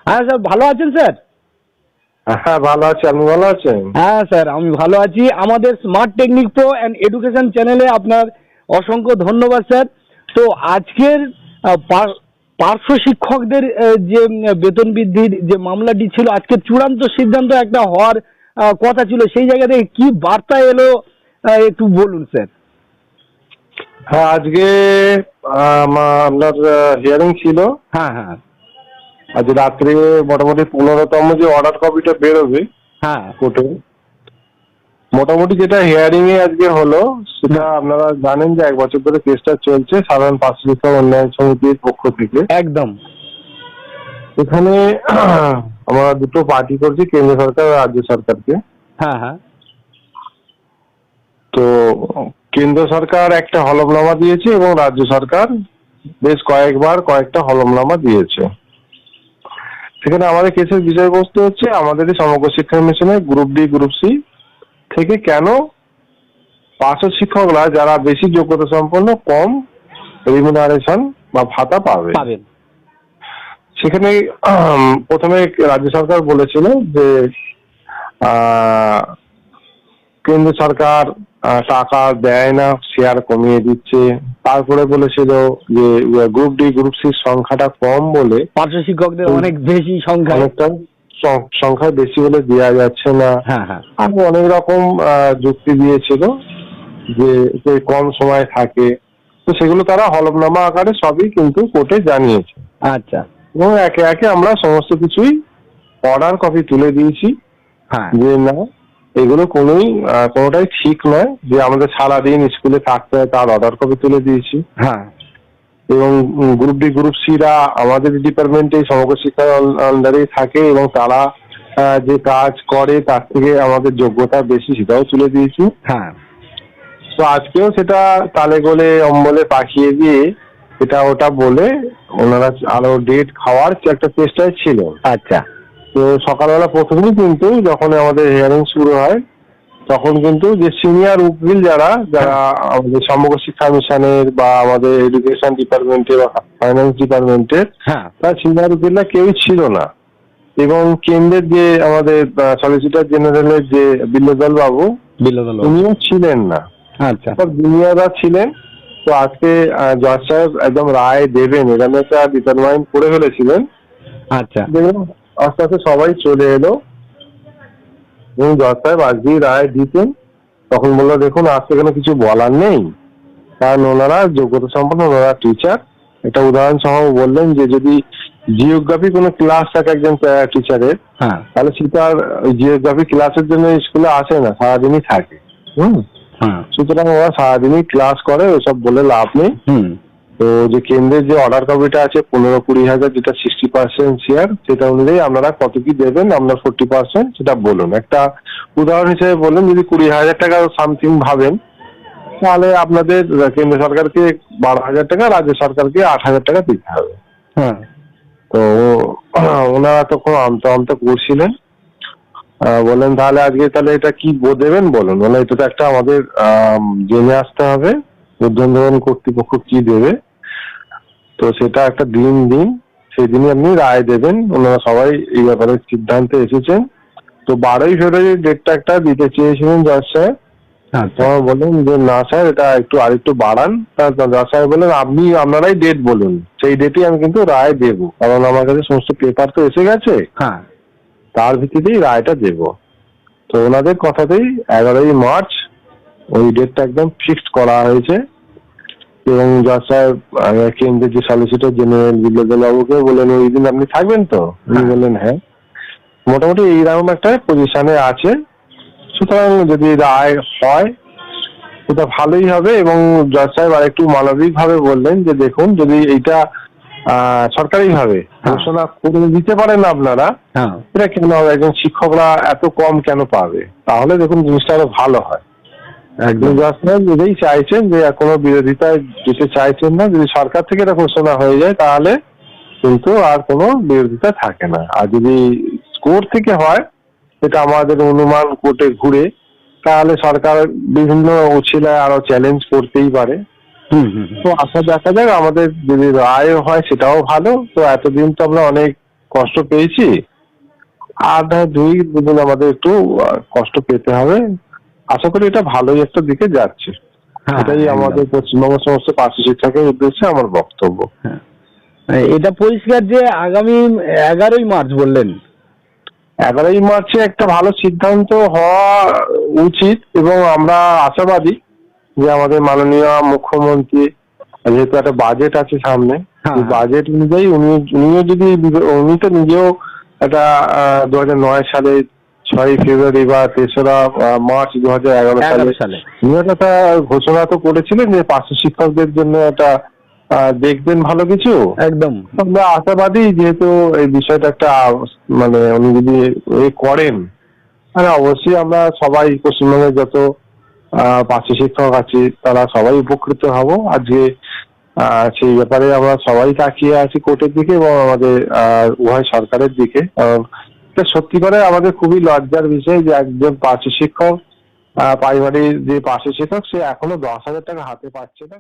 হ্যাঁ স্যার, ভালো আছেন স্যার? হ্যাঁ, ভালো আছি। আপনি ভালো আছেন? হ্যাঁ স্যার, আমি ভালো আছি। আমাদের smart technique pro and education চ্যানেলে আপনার অসংখ্য ধন্যবাদ স্যার। তো আজকের পার্শ্ব শিক্ষকদের যে বেতন বৃদ্ধির যে মামলাটি ছিল, আজকে চূড়ান্ত সিদ্ধান্ত একটা হওয়ার কথা ছিল, সেই জায়গা থেকে কি বার্তা এলো একটু বলুন স্যার। হ্যাঁ, আজকে আপনার হিয়ারিং ছিল। হ্যাঁ হ্যাঁ আজ রাত্রে মোটামুটি 15তম যে অর্ডার কপিটা বেরোবে হ্যাঁ কোর্টে, মোটামুটি যেটা হিয়ারিং এ আজকে হলো সেটা আপনারা জানেন যে 1 বছর ধরে কেসটা চলছে সাধারণ পার্শ্ব শিক্ষক উন্নয়ন সমিতির পক্ষ থেকে। একদম। এখানে আমরা দুটো পার্টি করছি, কেন্দ্র সরকার আর রাজ্য সরকারকে। হ্যাঁ হ্যাঁ তো কেন্দ্র সরকার একটা হলফনামা দিয়েছে এবং রাজ্য সরকার বেশ কয়েকটা হলফনামা দিয়েছে। সেখানে আমাদের কেসের বিষয়বস্তু হচ্ছে আমাদের এই সমগ্র শিক্ষা মিশনের গ্রুপ ডি গ্রুপ সি থেকে কেন পার্শ্ব শিক্ষকরা যারা বেশি যোগ্যতা সম্পন্ন কম রিমুনারেশন বা ভাতা পাবেন। সেখানে প্রথমে রাজ্য সরকার বলেছিল যে কেন্দ্র সরকার টাকা দেয় না, শেয়ার কমিয়ে দিচ্ছে। তারপরে বলেছিল যে গ্রুপ ডি গ্রুপ সির সংখ্যাটা কম বলে পার্শ্ব শিক্ষকদের অনেক বেশি সংখ্যা, অনেকটা সংখ্যায় বেশি বলে দেওয়া যাচ্ছে না। হ্যাঁ হ্যাঁ আর অনেক রকম যুক্তি দিয়েছিল যে কম সময় থাকে। তো সেগুলো তারা হলফনামা আকারে সবই কিন্তু কোর্টে জানিয়েছে। আচ্ছা। এবং একে একে আমরা সমস্ত কিছুই অর্ডার কপি তুলে দিয়েছি হ্যাঁ যে না, এগুলো কোনোটাই ঠিক নয় যে আমাদের সারাদিন স্কুলে থাকতে হয়, তার অর্ডার কপি তুলে দিয়েছি। হ্যাঁ এবং গ্রুপ ডি গ্রুপ সিরা আমাদের ডিপার্টমেন্টে সমগ্র শিক্ষার আন্ডারেই থাকে এবং তারা যে কাজ করে তার থেকে আমাদের যোগ্যতা বেশি, সেটাও তুলে দিয়েছি। হ্যাঁ তো আজকেও সেটা তালে গোলে অম্বলে পাঠিয়ে দিয়ে এটা ওটা বলে ওনারা আরো ডেট খাওয়ার একটা চেষ্টায় ছিল। আচ্ছা। তো সকালবেলা প্রথমেই কিন্তু যখন আমাদের হিয়ারিং শুরু হয় তখন কিন্তু যে সিনিয়র উকিল যারা আমাদের সমগ্র শিক্ষা মিশনের বা আমাদের এডুকেশন ডিপার্টমেন্টের বা ফাইন্যান্স ডিপার্টমেন্টের, হ্যাঁ তার সিনিয়র উকিলরা কেউই ছিল না। এবং কেন্দ্রের যে আমাদের সলিসিটর জেনারেলের যে বিল্লদল বাবু, উনিও ছিলেন না। আচ্ছা। জুনিয়ররা ছিলেন। তো আজকে জজ সাহেব একদম রায় দেবেন এরকম একটা ডিটারমাইন করে ফেলেছিলেন। আচ্ছা। দেখুন, আস্তে আস্তে সবাই চলে এলো এবং জজ সাহেব আজকেই রায় দিতেন। তখন বললো দেখুন, আজ সেখানে কিছু বলার নেই, কারণ ওনারা যোগ্যতা সম্পন্ন, ওনারা টিচার। একটা উদাহরণ সহ বললেন যে যদি জিওগ্রাফি কোনো ক্লাস থাকে একজন টিচারের, তাহলে সেটা আর জিওগ্রাফি ক্লাসের জন্য স্কুলে আসে না, সারাদিনই থাকে। সুতরাং ওরা সারাদিনই ক্লাস করে, ওসব বলে লাভ নেই। তো যে কেন্দ্রের যে অর্ডার কপিটা আছে 15-20 হাজার, যেটা 60% শেয়ার, সেটা অনুযায়ী আপনারা কত কি দেবেন, আপনার 40% সেটা বলুন। একটা উদাহরণ হিসেবে বললেন যদি 20,000 টাকা সামথিং ভাবেন, তাহলে আপনাদের কেন্দ্র সরকারকে 12,000 টাকা, রাজ্য সরকারকে 8,000 টাকা দিতে হবে। তো ওনারা তখন আমতা করছিলেন। বললেন তাহলে আজকে তাহলে এটা কি দেবেন বলুন। বলে এটা তো একটা আমাদের জেনে আসতে হবে ঊর্ধ্বতন কর্তৃপক্ষ কি দেবে। তো সেটা একটা দিন সেই দিনই আপনি রায় দেবেন। ওনারা সবাই এই ব্যাপারে সিদ্ধান্তে এসেছেন। তো 12ই ফেব্রুয়ারি ডেটটা একটা দিতে চেয়েছিলেন জজ সাহেব। বললেন যে না স্যার, এটা আরেকটু বাড়ান। জজ সাহেব বললেন আপনারাই ডেট বলুন, সেই ডেটেই আমি কিন্তু রায় দেবো, কারণ আমার কাছে সমস্ত পেপার তো এসে গেছে, তার ভিত্তিতেই রায়টা দেব। তো ওনাদের কথাতেই 11ই মার্চ ওই ডেটটা একদম ফিক্সড করা হয়েছে। এবং জজ সাহেব কেন্দ্রের যে সলিসিটর জেনারেল বিল্লদল বাবুকে বললেন ওই দিন আপনি থাকবেন তো? উনি বললেন হ্যাঁ। মোটামুটি এইরকম একটা পজিশনে আছে। সুতরাং যদি রায় হয় সেটা ভালোই হবে। এবং জজ সাহেব আর একটু মানবিক ভাবে বললেন যে দেখুন, যদি এইটা সরকারি ভাবে ঘোষণা করে দিতে পারেন আপনারা, এটা কেন হবে, একজন শিক্ষকরা এত কম কেন পাবে, তাহলে দেখুন জিনিসটা আরো ভালো হয়। একদম জজ সাহেব নিজেই চাইছেন যে কোনো বিরোধিতায় যেতে চাইছেন না। যদি সরকার থেকে এটা ঘোষণা হয়ে যায় তাহলে কিন্তু আর কোনো বিরোধিতা থাকে না। আর যদি কোর্ট থেকে হয়, এটা আমাদের অনুমান কোর্টে ঘুরে, তাহলে সরকার বিভিন্ন উছিলায় আরো চ্যালেঞ্জ করতেই পারে। তো দেখা যাক, আমাদের যদি রায় হয় সেটাও ভালো। তো এতদিন তো আমরা অনেক কষ্ট পেয়েছি, আর দুদিন আমাদের একটু কষ্ট পেতে হবে। আশা করি এটা ভালোই একটা দিকে যাচ্ছে। হ্যাঁ, এটাই একদম। আমাদের পশ্চিমবঙ্গের সমস্ত পার্শ্ব শিক্ষকের উদ্দেশ্যে আমার বক্তব্য। হ্যাঁ, এটা পরিষ্কার যে আগামী 11ই মার্চ বললেন। 11ই মার্চে একটা ভালো সিদ্ধান্ত হওয়া উচিত, এবং আমরা আশাবাদী যে আমাদের মাননীয় মুখ্যমন্ত্রী, যেহেতু একটা বাজেট আছে সামনে, হ্যাঁ, এই বাজেট অনুযায়ী উনিও যদি উনি তো নিজেও একটা 2009 সালে 6ই ফেব্রুয়ারি বা 3রা মার্চ 2011 সালে 11 সালে। উনি একটা ঘোষণা তো করেছিলেন যে পার্শ্ব শিক্ষকদের জন্য একটা দেখবেন ভালো কিছু। একদম। আমরা আশাবাদী, যেহেতু এই বিষয়টা একটা মানে উনি যদি করেন, তাহলে অবশ্যই আমরা সবাই পশ্চিমবঙ্গের যত পার্শ্ব শিক্ষক আছি তারা সবাই উপকৃত হব। আজকে সেই ব্যাপারে আমরা সবাই তাকিয়ে আছি কোর্টের দিকে এবং আমাদের উভয় সরকারের দিকে। এটা সত্যি করে আমাদের খুবই লজ্জার বিষয় যে একজন পার্শ্ব শিক্ষক, প্রাইমারি যে পার্শ্ব শিক্ষক, সে এখনো 10,000 টাকা হাতে পাচ্ছে না।